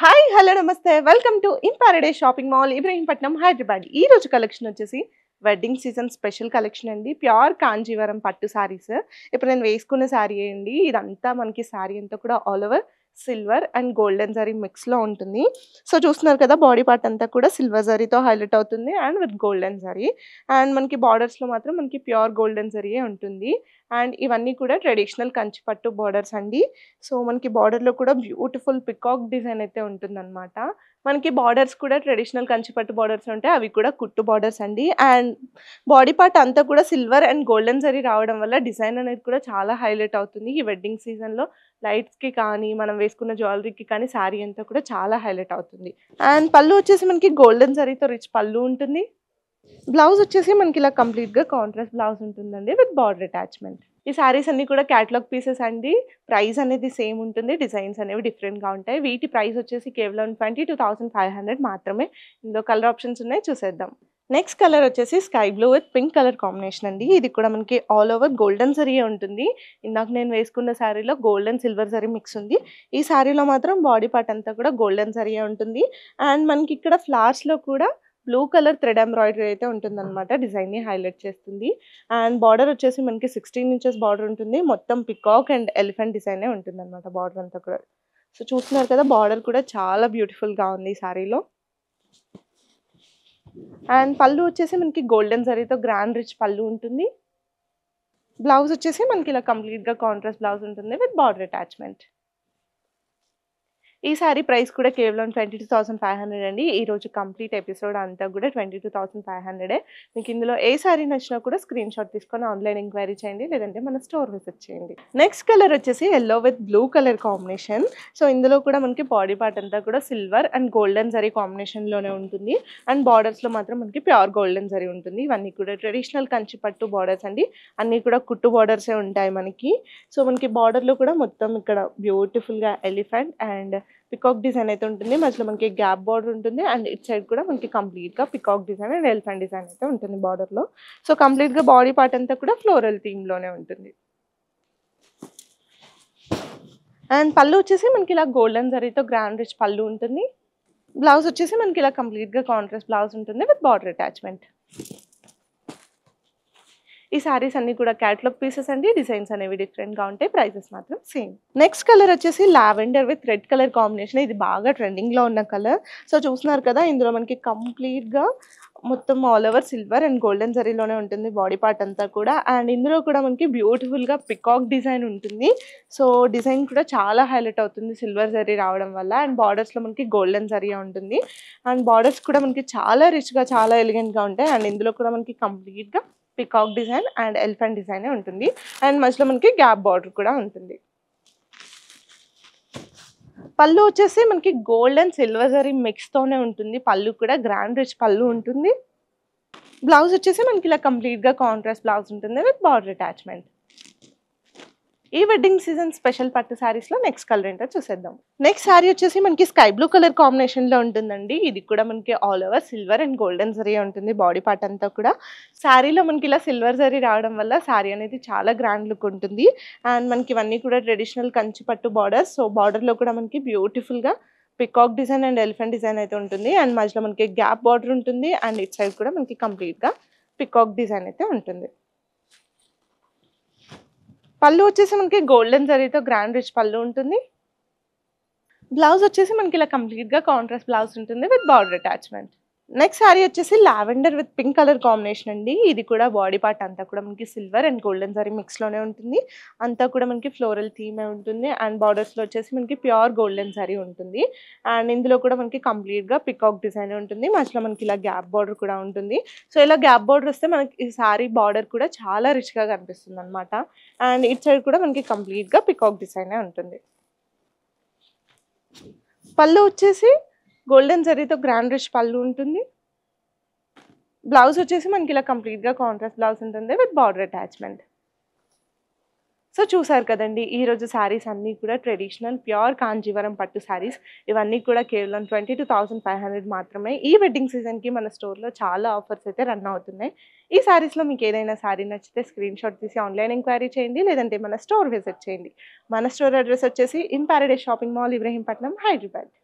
Hi hello నమస్తే welcome to in Paradise shopping mall Ibrahimpatnam Hyderabad. ఈ రోజు కలెక్షన్ వచ్చేసి వెడ్డింగ్ సీజన్ స్పెషల్ కలెక్షన్ అండి. ప్యూర్ కాంజీవరం పట్టు సారీస్. ఇప్పుడు నేను వేసుకున్న సారీ అండి. ఇదంతా మనకి సారీ అంతా కూడా all over silver and golden zari మిక్స్లో ఉంటుంది. సో చూస్తున్నారు కదా, బాడీ పార్ట్ అంతా కూడా సిల్వర్ జరీతో హైలైట్ అవుతుంది and with golden zari. And మనకి బార్డర్స్లో మాత్రం మనకి ప్యూర్ గోల్డెన్ జరీయే ఉంటుంది. అండ్ ఇవన్నీ కూడా ట్రెడిషనల్ కంచి పట్టు బార్డర్స్ అండి. సో మనకి బార్డర్లో కూడా బ్యూటిఫుల్ పికాక్ డిజైన్ అయితే ఉంటుందన్నమాట. మనకి బార్డర్స్ కూడా ట్రెడిషనల్ కంచి పట్టు బార్డర్స్ ఉంటాయి, అవి కూడా కుట్టు బార్డర్స్ అండి. అండ్ బాడీ పార్ట్ అంతా కూడా సిల్వర్ అండ్ గోల్డెన్ జరీ రావడం వల్ల డిజైన్ అనేది కూడా చాలా హైలైట్ అవుతుంది. ఈ వెడ్డింగ్ సీజన్లో లైట్స్కి కానీ మనం వేసుకున్న జ్యువెలరీకి కానీ శారీ అంతా కూడా చాలా హైలైట్ అవుతుంది. అండ్ పళ్ళు వచ్చేసి మనకి గోల్డెన్ జరీతో రిచ్ పళ్ళు ఉంటుంది. బ్లౌజ్ వచ్చేసి మనకి ఇలా కంప్లీట్గా కాంట్రాస్ట్ బ్లౌజ్ ఉంటుందండి విత్ బార్డర్ అటాచ్మెంట్. ఈ శారీస్ అన్ని కూడా క్యాటలాగ్ పీసెస్ అండి. ప్రైస్ అనేది సేమ్ ఉంటుంది, డిజైన్స్ అనేవి డిఫరెంట్గా ఉంటాయి. వీటి ప్రైస్ వచ్చేసి కేవలం 22,500 మాత్రమే. ఇందులో కలర్ ఆప్షన్స్ ఉన్నాయి, చూసేద్దాం. నెక్స్ట్ కలర్ వచ్చేసి sky blue with pink colour combination అండి. ఇది కూడా మనకి ఆల్ ఓవర్ గోల్డెన్ జరీయే ఉంటుంది. ఇందాక నేను వేసుకున్న శారీలో గోల్డెన్ సిల్వర్ జరీ మిక్స్ ఉంది. ఈ శారీలో మాత్రం బాడీ పార్ట్ అంతా కూడా గోల్డెన్ జరీయే ఉంటుంది. అండ్ మనకి ఇక్కడ ఫ్లవర్స్లో కూడా బ్లూ కలర్ థ్రెడ్ ఎంబ్రాయిడరీ అయితే ఉంటుందన్నమాట. డిజైన్ని హైలైట్ చేస్తుంది. అండ్ బార్డర్ వచ్చేసి మనకి 16 ఇంచెస్ బార్డర్ ఉంటుంది. మొత్తం పికాక్ అండ్ ఎలిఫెంట్ డిజైనే ఉంటుందన్నమాట బార్డర్ అంతా కూడా. సో చూస్తున్నారు కదా, బార్డర్ కూడా చాలా బ్యూటిఫుల్గా ఉంది ఈ శారీలో. అండ్ పళ్ళు వచ్చేసి మనకి గోల్డెన్ జరీతో గ్రాండ్ రిచ్ పళ్ళు ఉంటుంది. బ్లౌజ్ వచ్చేసి మనకి ఇలా కంప్లీట్గా కాంట్రాస్ట్ బ్లౌజ్ ఉంటుంది విత్ బార్డర్ అటాచ్మెంట్. ఈ సారీ ప్రైస్ కూడా కేవలం 22,500 అండి. ఈరోజు కంప్లీట్ ఎపిసోడ్ అంతా కూడా 22,500. మీకు ఇందులో ఏ సారీ నచ్చినా కూడా స్క్రీన్ షాట్ తీసుకొని ఆన్లైన్ ఎంక్వైరీ చేయండి, లేదంటే మన స్టోర్ విజిట్ చేయండి. నెక్స్ట్ కలర్ వచ్చేసి yellow with blue colour combination. So ఇందులో కూడా మనకి బాడీ పార్ట్ అంతా కూడా సిల్వర్ అండ్ గోల్డెన్ జరీ కాంబినేషన్లోనే ఉంటుంది. అండ్ బార్డర్స్లో మాత్రం మనకి ప్యూర్ గోల్డెన్ జరీ ఉంటుంది. ఇవన్నీ కూడా ట్రెడిషనల్ కంచి పట్టు బార్డర్స్ అండి. అన్నీ కూడా కుట్టు బార్డర్సే ఉంటాయి మనకి. సో మనకి బార్డర్లో కూడా మొత్తం ఇక్కడ బ్యూటిఫుల్గా ఎలిఫెంట్ అండ్ పికాక్ డిజైన్ అయితే ఉంటుంది. మధ్యలో మనకి గ్యాప్ బార్డర్ ఉంటుంది. అండ్ ఇట్ సైడ్ కూడా మనకి కంప్లీట్గా peacock design and elephant design అయితే ఉంటుంది బార్డర్లో. సో కంప్లీట్గా బాడీ పార్ట్ అంతా కూడా ఫ్లోరల్ థీమ్లోనే ఉంటుంది. అండ్ పళ్ళు వచ్చేసి మనకి ఇలా గోల్డెన్ జరీతో గ్రాండ్ రిచ్ పళ్ళు ఉంటుంది. బ్లౌజ్ వచ్చేసి మనకి ఇలా కంప్లీట్గా కాంట్రాస్ట్ బ్లౌజ్ ఉంటుంది విత్ బార్డర్ అటాచ్మెంట్. ఈ సారీస్ అన్ని కూడా క్యాటలాగ్ పీసెస్ అండి. డిజైన్స్ అనేవి డిఫరెంట్గా ఉంటాయి, ప్రైసెస్ మాత్రం సేమ్. నెక్స్ట్ కలర్ వచ్చేసి lavender with red colour combination. ఇది బాగా ట్రెండింగ్లో ఉన్న కలర్. సో చూస్తున్నారు కదా, ఇందులో మనకి కంప్లీట్గా మొత్తం all over silver and golden జరీలోనే ఉంటుంది బాడీ పార్ట్ అంతా కూడా. అండ్ ఇందులో కూడా మనకి బ్యూటిఫుల్గా పికాక్ డిజైన్ ఉంటుంది. సో డిజైన్ కూడా చాలా హైలైట్ అవుతుంది సిల్వర్ జరీ రావడం వల్ల. అండ్ బార్డర్స్లో మనకి గోల్డెన్ జరీ ఉంటుంది. అండ్ బార్డర్స్ కూడా మనకి చాలా రిచ్గా చాలా ఎలిగెంట్గా ఉంటాయి. అండ్ ఇందులో కూడా మనకి కంప్లీట్గా peacock design and elephant design ఉంటుంది. అండ్ మధ్యలో మనకి గ్యాప్ బార్డర్ కూడా ఉంటుంది. పళ్ళు వచ్చేసి మనకి గోల్డ్ అండ్ సిల్వర్ జరీ మిక్స్తోనే ఉంటుంది. పళ్ళు కూడా గ్రాండ్ రిచ్ పళ్ళు ఉంటుంది. బ్లౌజ్ వచ్చేసి మనకి ఇలా కంప్లీట్గా కాంట్రాస్ట్ బ్లౌజ్ ఉంటుంది విత్ బార్డర్ అటాచ్మెంట్. ఈ వెడ్డింగ్ సీజన్ స్పెషల్ పట్టు శారీస్లో నెక్స్ట్ కలర్ ఏంటో చూసేద్దాం. నెక్స్ట్ శారీ వచ్చేసి మనకి స్కై బ్లూ కలర్ కాంబినేషన్లో ఉంటుందండి. ఇది కూడా మనకి all over silver and golden zari ఉంటుంది బాడీ పార్ట్ అంతా కూడా. శారీలో మనకి ఇలా సిల్వర్ జరీ రావడం వల్ల శారీ అనేది చాలా గ్రాండ్ లుక్ ఉంటుంది. అండ్ మనకి ఇవన్నీ కూడా ట్రెడిషనల్ కంచి పట్టు బార్డర్స్. సో బార్డర్లో కూడా మనకి బ్యూటిఫుల్గా peacock design and elephant design అయితే ఉంటుంది. అండ్ మధ్యలో మనకి గ్యాప్ బార్డర్ ఉంటుంది. అండ్ ఇట్ సైడ్ కూడా మనకి కంప్లీట్గా పికాక్ డిజైన్ అయితే ఉంటుంది. పళ్ళు వచ్చేసి మనకి గోల్డెన్ జరీతో గ్రాండ్ రిచ్ పళ్ళు ఉంటుంది. బ్లౌజ్ వచ్చేసి మనకి ఇలా కంప్లీట్గా కాంట్రాస్ట్ బ్లౌజ్ ఉంటుంది with border attachment. Next sari వచ్చేసి lavender with pink colour combination అండి. ఇది కూడా బాడీ పార్ట్ అంతా కూడా మనకి సిల్వర్ అండ్ గోల్డెన్ జరీ మిక్స్లోనే ఉంటుంది. అంతా కూడా మనకి ఫ్లోరల్ థీమే ఉంటుంది. అండ్ బార్డర్స్లో వచ్చేసి మనకి ప్యూర్ గోల్డెన్ జరీ ఉంటుంది. అండ్ ఇందులో కూడా మనకి కంప్లీట్గా పికాక్ డిజైన్ ఉంటుంది. మధ్యలో మనకి ఇలా గ్యాప్ బార్డర్ కూడా ఉంటుంది. సో ఇలా గ్యాప్ బార్డర్ వస్తే మనకి ఈ శారీ బార్డర్ కూడా చాలా రిచ్గా కనిపిస్తుంది అనమాట. అండ్ ఇట్ సైడ్ కూడా మనకి కంప్లీట్గా పికాక్ డిజైనే ఉంటుంది. పళ్ళు వచ్చేసి గోల్డెన్ జరీతో గ్రాండ్ రిచ్ పళ్ళు ఉంటుంది. బ్లౌజ్ వచ్చేసి మనకి ఇలా కంప్లీట్గా కాంట్రాస్ట్ బ్లౌజ్ ఉంటుంది విత్ బార్డర్ అటాచ్మెంట్. సో చూసారు కదండి, ఈరోజు శారీస్ అన్నీ కూడా ట్రెడిషనల్ ప్యూర్ కాంజీవరం పట్టు శారీస్. ఇవన్నీ కూడా కేవలం 22,500 మాత్రమే. ఈ వెడ్డింగ్ సీజన్కి మన స్టోర్లో చాలా ఆఫర్స్ అయితే రన్ అవుతున్నాయి. ఈ శారీస్లో మీకు ఏదైనా శారీ నచ్చితే స్క్రీన్ షాట్ తీసి ఆన్లైన్ ఎంక్వైరీ చేయండి, లేదంటే మన స్టోర్ విజిట్ చేయండి. మన స్టోర్ అడ్రస్ వచ్చేసి in Paradise shopping mall Ibrahimpatnam Hyderabad.